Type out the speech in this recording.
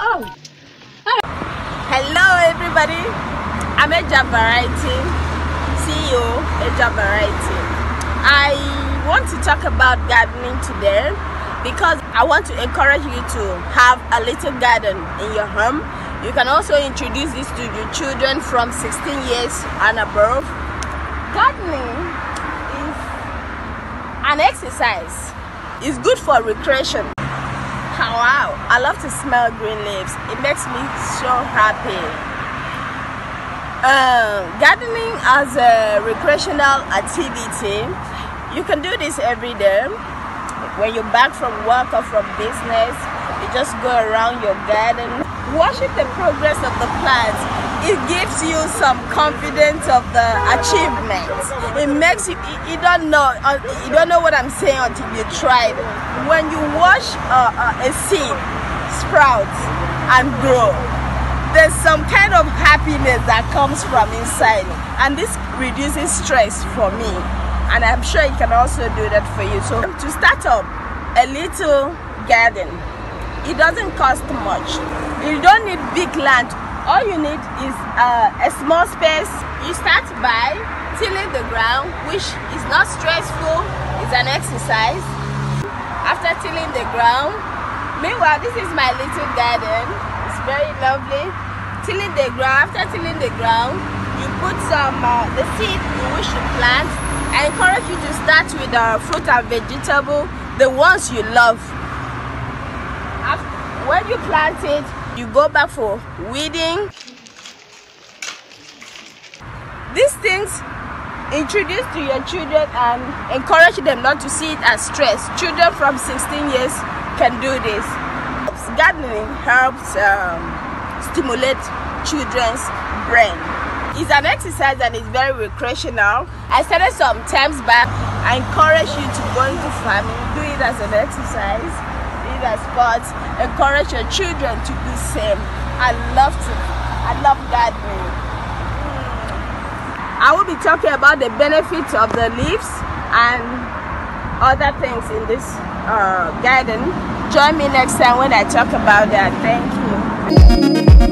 Oh. Hello everybody. I'm EJA Variety, CEO EJA Variety. I want to talk about gardening today because I want to encourage you to have a little garden in your home. You can also introduce this to your children from 16 years and above. Gardening is an exercise. It's good for recreation. Wow, I love to smell green leaves. It makes me so happy. Gardening as a recreational activity, you can do this every day. When you're back from work or from business, you just go around your garden, watching the progress of the plants. It gives you some confidence of the achievements. It makes you don't know what I'm saying until you try it. When you watch a seed sprout and grow, there's some kind of happiness that comes from inside, and this reduces stress for me, and I'm sure you can also do that for you. So to start up a little garden, it doesn't cost much. You don't need big land. All you need is a small space. You start by tilling the ground, which is not stressful. It's an exercise. After tilling the ground, meanwhile, this is my little garden. It's very lovely. Tilling the ground. After tilling the ground, you put some the seed you wish to plant. I encourage you to start with fruit and vegetable, the ones you love. When you plant it, you go back for weeding. These things introduce to your children and encourage them not to see it as stress. Children from 16 years can do this. Gardening helps stimulate children's brain. It's an exercise and it's very recreational. I started some times back. I encourage you to go into farming, do it as an exercise, do it as sports. Encourage your children to do the same. I love gardening. I will be talking about the benefits of the leaves and other things in this garden. Join me next time when I talk about that. Thank you.